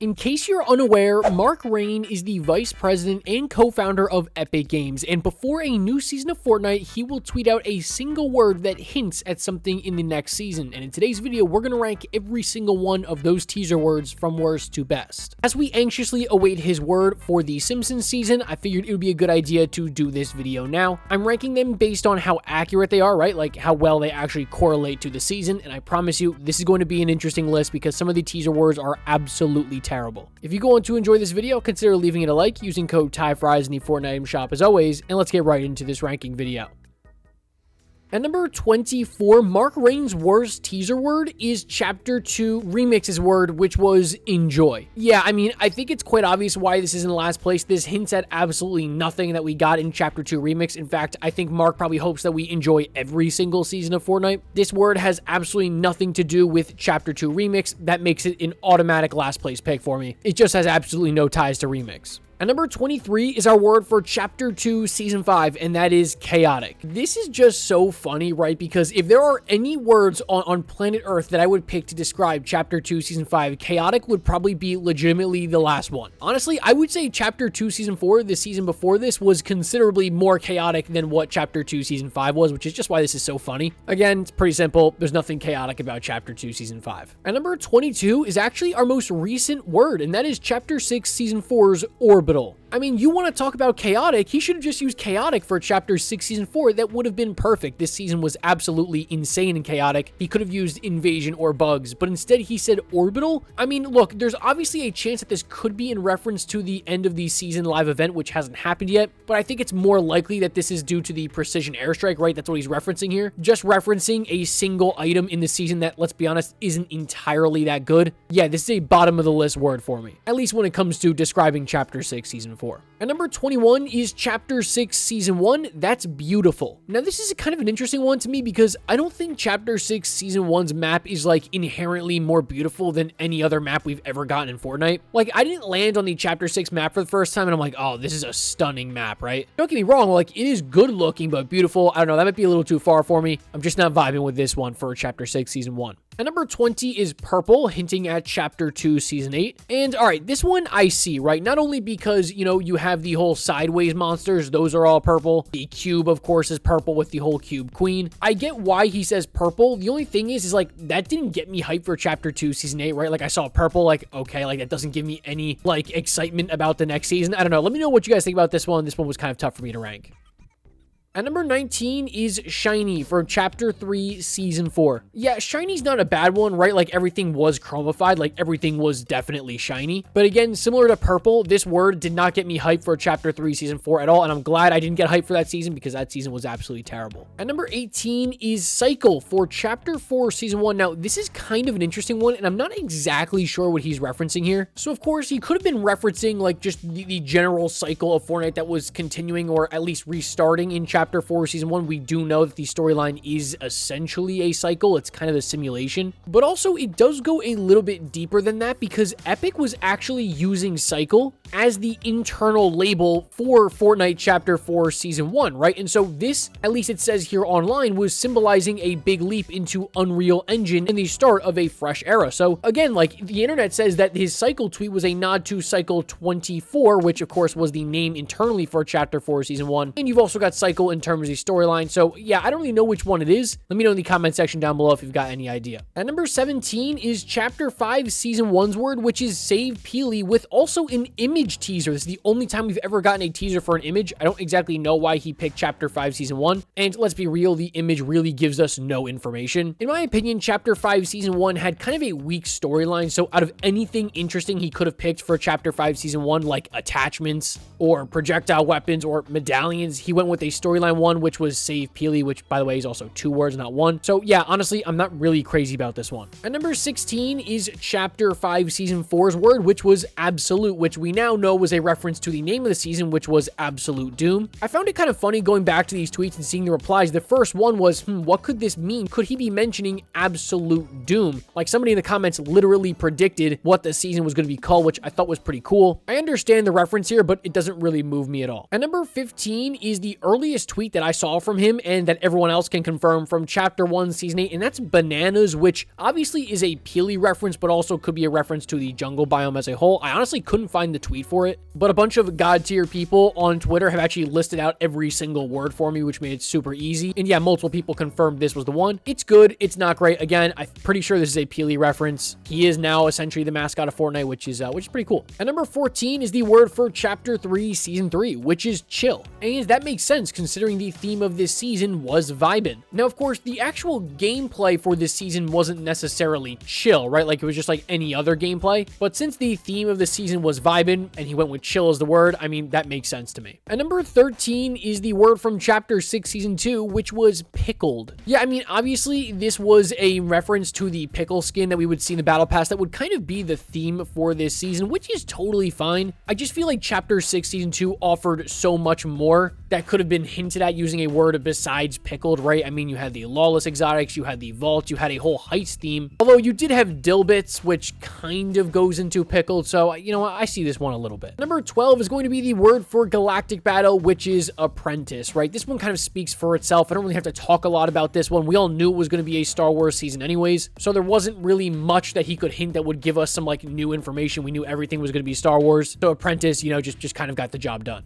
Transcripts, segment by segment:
In case you're unaware, Mark REIN is the vice president and co-founder of Epic Games, and before a new season of Fortnite, he will tweet out a single word that hints at something in the next season, and in today's video, we're going to rank every single one of those teaser words from worst to best. As we anxiously await his word for the Simpsons season, I figured it would be a good idea to do this video now. I'm ranking them based on how accurate they are, right? Like how well they actually correlate to the season, and I promise you, this is going to be an interesting list because some of the teaser words are absolutely terrible. If you go on to enjoy this video, consider leaving it a like using code TYFRYZ in the Fortnite item shop as always, and let's get right into this ranking video. At number 24, Mark REIN's worst teaser word is Chapter 2 Remix's word, which was enjoy. Yeah, I mean, I think it's quite obvious why this is in last place. This hints at absolutely nothing that we got in Chapter 2 Remix. In fact, I think Mark probably hopes that we enjoy every single season of Fortnite. This word has absolutely nothing to do with Chapter 2 Remix. That makes it an automatic last place pick for me. It just has absolutely no ties to Remix. At number 23 is our word for Chapter 2 Season 5, and that is chaotic. This is just so funny, right? Because if there are any words on planet Earth that I would pick to describe Chapter 2 Season 5, chaotic would probably be legitimately the last one. Honestly, I would say Chapter 2 Season 4, the season before this, was considerably more chaotic than what Chapter 2 Season 5 was, which is just why this is so funny. Again, it's pretty simple. There's nothing chaotic about Chapter 2 Season 5. At number 22 is actually our most recent word, and that is Chapter 6 Season 4's orbital. I mean, you want to talk about chaotic, he should have just used chaotic for Chapter 6 Season 4. That would have been perfect. This season was absolutely insane and chaotic. He could have used invasion or bugs, but instead he said orbital. I mean, look, there's obviously a chance that this could be in reference to the end of the season live event, which hasn't happened yet, but I think it's more likely that this is due to the precision airstrike, right? That's what he's referencing here. Just referencing a single item in the season that, let's be honest, isn't entirely that good. Yeah, this is a bottom of the list word for me, at least when it comes to describing Chapter 6 Season 4. At number 21 is Chapter 6 Season 1, that's beautiful. Now, this is kind of an interesting one to me because I don't think Chapter 6 Season 1's map is like inherently more beautiful than any other map we've ever gotten in Fortnite. Like, I didn't land on the Chapter 6 map for the first time and I'm like, oh, this is a stunning map, right? Don't get me wrong, like, it is good looking but beautiful. I don't know, that might be a little too far for me. I'm just not vibing with this one for Chapter 6 Season 1. At number 20 is purple, hinting at Chapter 2 Season 8. And all right, this one I see, right? Not only because, you know, you have the whole sideways monsters, those are all purple. The cube, of course, is purple with the whole cube queen. I get why he says purple. The only thing is like, that didn't get me hyped for Chapter 2 Season 8, right? Like, I saw purple, like, okay, like, that doesn't give me any, like, excitement about the next season. I don't know. Let me know what you guys think about this one. This one was kind of tough for me to rank. At number 19 is Shiny from Chapter 3 Season 4. Yeah, Shiny's not a bad one, right? Like, everything was chromified, like, everything was definitely shiny. But again, similar to purple, this word did not get me hyped for Chapter 3 Season 4 at all, and I'm glad I didn't get hyped for that season because that season was absolutely terrible. At number 18 is Cycle for Chapter 4 Season 1. Now, this is kind of an interesting one, and I'm not exactly sure what he's referencing here. So, of course, he could have been referencing, like, just the general cycle of Fortnite that was continuing or at least restarting in Chapter 4 Season 1. We do know that the storyline is essentially a cycle. It's kind of a simulation. But also, it does go a little bit deeper than that because Epic was actually using cycle as the internal label for Fortnite Chapter 4 Season 1, right? And so this, at least it says here online, was symbolizing a big leap into Unreal Engine and the start of a fresh era. So again, like, the internet says that his cycle tweet was a nod to Cycle 24, which of course was the name internally for Chapter 4 Season 1. And you've also got cycle in terms of the storyline. So yeah, I don't really know which one it is. Let me know in the comment section down below if you've got any idea. At number 17 is Chapter 5 Season 1's word, which is Save Peely, with also an image teaser. This is the only time we've ever gotten a teaser for an image. I don't exactly know why he picked Chapter 5 Season 1. And let's be real, the image really gives us no information. In my opinion, Chapter 5 Season 1 had kind of a weak storyline. So out of anything interesting he could have picked for Chapter 5 Season 1, like attachments or projectile weapons or medallions, he went with a storyline one, which was Save Peely, which by the way is also 2 words, not 1. So yeah, honestly, I'm not really crazy about this one. At number 16 is Chapter 5 Season 4's word, which was absolute, which we now know was a reference to the name of the season, which was Absolute Doom. I found it kind of funny going back to these tweets and seeing the replies. The first one was, what could this mean? Could he be mentioning Absolute Doom? Like, somebody in the comments literally predicted what the season was going to be called, which I thought was pretty cool. I understand the reference here, but it doesn't really move me at all. At number 15 is the earliest tweet that I saw from him and that everyone else can confirm from Chapter 1, Season 8, and that's bananas, which obviously is a Peely reference, but also could be a reference to the jungle biome as a whole. I honestly couldn't find the tweet for it, but a bunch of god tier people on Twitter have actually listed out every single word for me, which made it super easy. And yeah, multiple people confirmed this was the one. It's good. It's not great. Again, I'm pretty sure this is a Peely reference. He is now essentially the mascot of Fortnite, which is pretty cool. And number 14 is the word for Chapter 3, Season 3, which is chill. And that makes sense considering the theme of this season was vibin'. Now, of course, the actual gameplay for this season wasn't necessarily chill, right? Like it was just like any other gameplay. But since the theme of the season was vibin' and he went with chill as the word, I mean, that makes sense to me. And number 13 is the word from Chapter 6, Season 2, which was pickled. Yeah, I mean, obviously this was a reference to the pickle skin that we would see in the Battle Pass that would kind of be the theme for this season, which is totally fine. I just feel like Chapter 6, Season 2 offered so much more that could have been hinted at using a word besides pickled, right? I mean, you had the lawless exotics, you had the vault, you had a whole heist theme. Although you did have dilbits, which kind of goes into pickled, so, you know, I see this one a little bit. Number 12 is going to be the word for galactic battle, which is apprentice, right? This one kind of speaks for itself. I don't really have to talk a lot about this one. We all knew it was going to be a Star Wars season anyways, so there wasn't really much that he could hint that would give us some like new information. We knew everything was going to be Star Wars, so apprentice, you know, just kind of got the job done.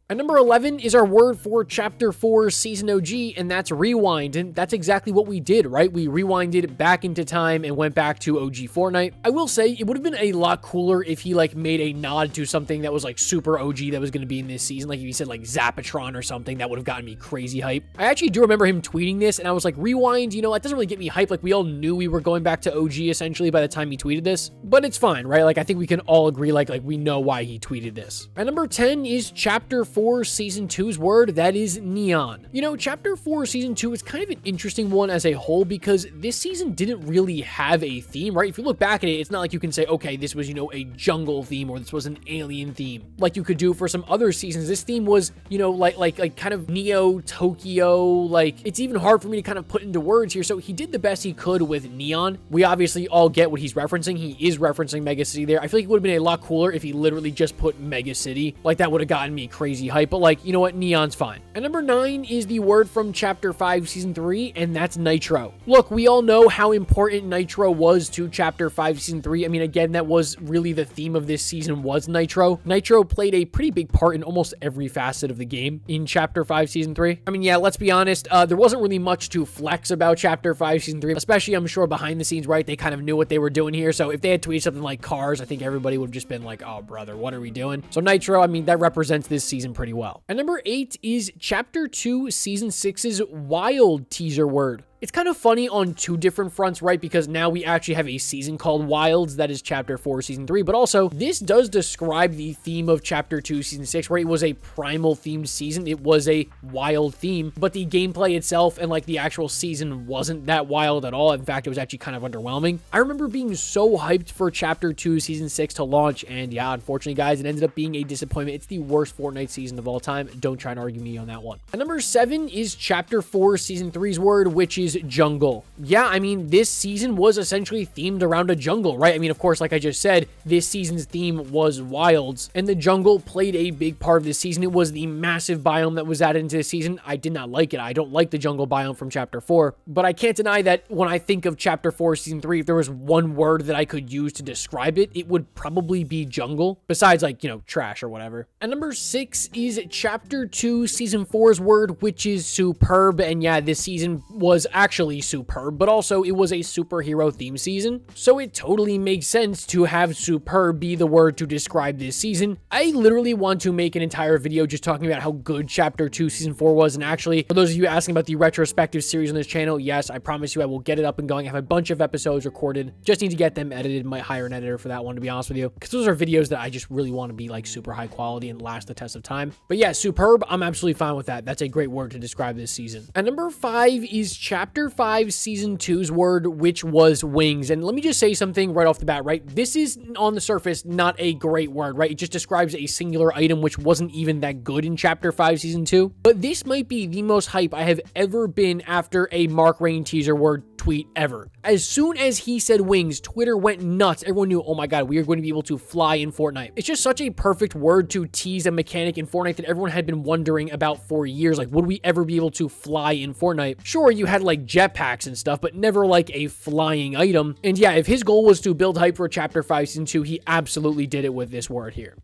And number 11 is our word for Chapter 4 Season OG, and that's rewind. And that's exactly what we did, right? We rewinded back into time and went back to OG Fortnite. I will say it would have been a lot cooler if he like made a nod to something that was like super OG that was going to be in this season. Like if he said like Zapatron or something, that would have gotten me crazy hype. I actually do remember him tweeting this and I was like, rewind, you know, that doesn't really get me hype. Like we all knew we were going back to OG essentially by the time he tweeted this, but it's fine, right? Like I think we can all agree like we know why he tweeted this. And number 10 is Chapter 4 Season 2's word, that is neon. You know, Chapter 4 Season 2 is kind of an interesting one as a whole because this season didn't really have a theme, right? If you look back at it, it's not like you can say, okay, this was, you know, a jungle theme or this was an alien theme like you could do for some other seasons. This theme was, you know, like kind of Neo Tokyo, like it's even hard for me to kind of put into words here. So he did the best he could with neon. We obviously all get what he's referencing. He is referencing Mega City there. I feel like it would have been a lot cooler if he literally just put Mega City. Like that would have gotten me crazy hype, but like, you know what, neon's fine. And number 9 is the word from Chapter 5 Season 3, and that's nitro. Look, we all know how important nitro was to Chapter 5 Season 3. I mean, again, that was really the theme of this season was nitro. Nitro played a pretty big part in almost every facet of the game in Chapter 5 Season 3. I mean, yeah, let's be honest, there wasn't really much to flex about Chapter 5 Season 3, especially I'm sure behind the scenes, right? They kind of knew what they were doing here. So if they had tweeted something like cars, I think everybody would have just been like, oh brother, what are we doing? So nitro, I mean, that represents this season pretty well. And number 8 is Chapter 2 Season 6's wild teaser word. It's kind of funny on two different fronts, right? Because now we actually have a season called Wilds, that is Chapter 4 Season 3, but also this does describe the theme of Chapter 2 Season 6, right? It was a primal themed season. It was a wild theme, but the gameplay itself and like the actual season wasn't that wild at all. In fact, it was actually kind of underwhelming. I remember being so hyped for Chapter 2 Season 6 to launch, and yeah, unfortunately, guys, it ended up being a disappointment. It's the worst Fortnite season of all time. Don't try and argue me on that one. And number 7 is Chapter 4 Season 3's word, which is jungle. Yeah, I mean, this season was essentially themed around a jungle, right? I mean, of course, like I just said, this season's theme was wilds, and the jungle played a big part of this season. It was the massive biome that was added into the season. I did not like it. I don't like the jungle biome from Chapter 4, but I can't deny that when I think of Chapter 4 Season 3, if there was one word that I could use to describe it, it would probably be jungle, besides like, you know, trash or whatever. And number 6 is Chapter 2 Season 4's word, which is superb. And yeah, this season was actually superb, but also it was a superhero theme season, so it totally makes sense to have superb be the word to describe this season. I literally want to make an entire video just talking about how good Chapter 2 Season 4 was, and actually, for those of you asking about the retrospective series on this channel, yes, I promise you I will get it up and going. I have a bunch of episodes recorded, just need to get them edited. Might hire an editor for that one, to be honest with you, because those are videos that I just really want to be like super high quality and last the test of time. But yeah, superb, I'm absolutely fine with that. That's a great word to describe this season. And number 5 is Chapter 5 Season 2's word, which was wings. And let me just say something right off the bat, right? This is on the surface not a great word, right? It just describes a singular item, which wasn't even that good in Chapter 5 Season 2. But this might be the most hype I have ever been after a REIN teaser word tweet ever. As soon as he said wings, Twitter went nuts. Everyone knew, oh my god, we are going to be able to fly in Fortnite. It's just such a perfect word to tease a mechanic in Fortnite that everyone had been wondering about for years. Like, would we ever be able to fly in Fortnite? Sure, you had like jetpacks and stuff, but never like a flying item. And yeah, if his goal was to build hype for Chapter 5 Season 2, he absolutely did it with this word here.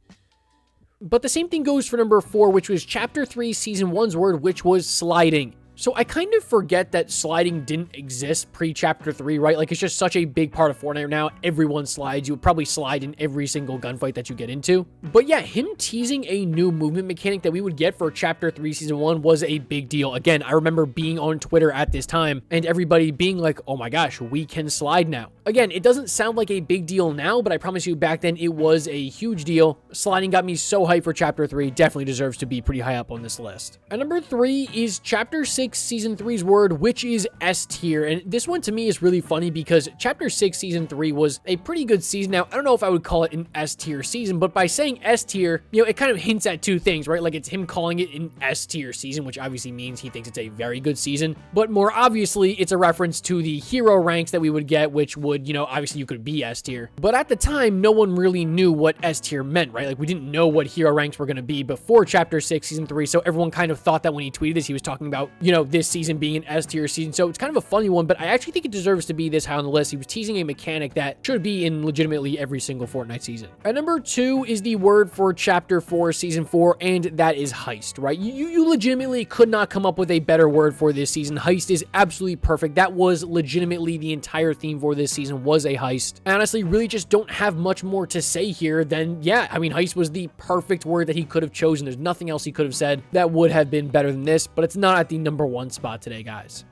But the same thing goes for number 4, which was Chapter 3 Season 1's word, which was sliding. So I kind of forget that sliding didn't exist pre-Chapter 3, right? Like, it's just such a big part of Fortnite now. Everyone slides. You would probably slide in every single gunfight that you get into. But yeah, him teasing a new movement mechanic that we would get for Chapter 3 Season 1 was a big deal. Again, I remember being on Twitter at this time and everybody being like, oh my gosh, we can slide now. Again, it doesn't sound like a big deal now, but I promise you back then it was a huge deal. Sliding got me so hyped for Chapter 3. Definitely deserves to be pretty high up on this list. And number 3 is Chapter 6 Season 3's word, which is S tier. And this one to me is really funny because Chapter 6 Season 3 was a pretty good season. Now, I don't know if I would call it an S tier season, but by saying S tier, you know, it kind of hints at two things, right? Like, it's him calling it an S tier season, which obviously means he thinks it's a very good season. But more obviously, it's a reference to the hero ranks that we would get, which would, you know, obviously you could be S tier. But at the time, no one really knew what S tier meant, right? Like, we didn't know what hero ranks were going to be before Chapter 6 Season 3. So everyone kind of thought that when he tweeted this, he was talking about, you know, this season being an S tier season. So it's kind of a funny one, but I actually think it deserves to be this high on the list. He was teasing a mechanic that should be in legitimately every single Fortnite season. And number 2 is the word for Chapter 4 Season 4, and that is heist, right? You legitimately could not come up with a better word for this season. Heist is absolutely perfect. That was legitimately the entire theme for this season, was a heist. I honestly really just don't have much more to say here than, yeah, I mean, heist was the perfect word that he could have chosen. There's nothing else he could have said that would have been better than this, but it's not at the number 1 spot today, guys.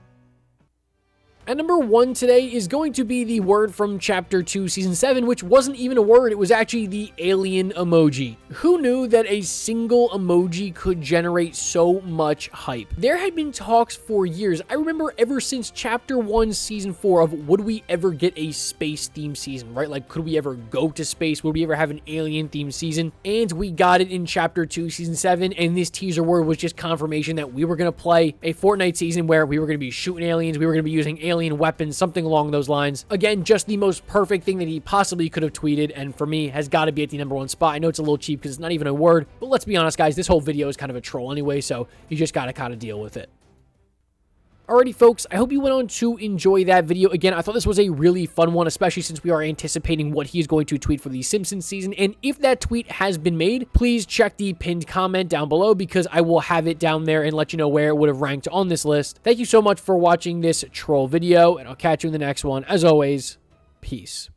And number 1 today is going to be the word from Chapter 2 Season 7, which wasn't even a word, it was actually the alien emoji. Who knew that a single emoji could generate so much hype? There had been talks for years. I remember ever since Chapter 1 Season 4 of would we ever get a space-themed season, right? Like, could we ever go to space? Would we ever have an alien-themed season? And we got it in Chapter 2 Season 7, and this teaser word was just confirmation that we were going to play a Fortnite season where we were going to be shooting aliens, we were going to be using alien weapons, something along those lines. Again, just the most perfect thing that he possibly could have tweeted, and for me, has got to be at the number 1 spot. I know it's a little cheap because it's not even a word, but let's be honest, guys, this whole video is kind of a troll anyway, so you just got to kind of deal with it. Alrighty, folks, I hope you went on to enjoy that video. Again, I thought this was a really fun one, especially since we are anticipating what he is going to tweet for the Simpsons season. And if that tweet has been made, please check the pinned comment down below because I will have it down there and let you know where it would have ranked on this list. Thank you so much for watching this troll video, and I'll catch you in the next one. As always, peace.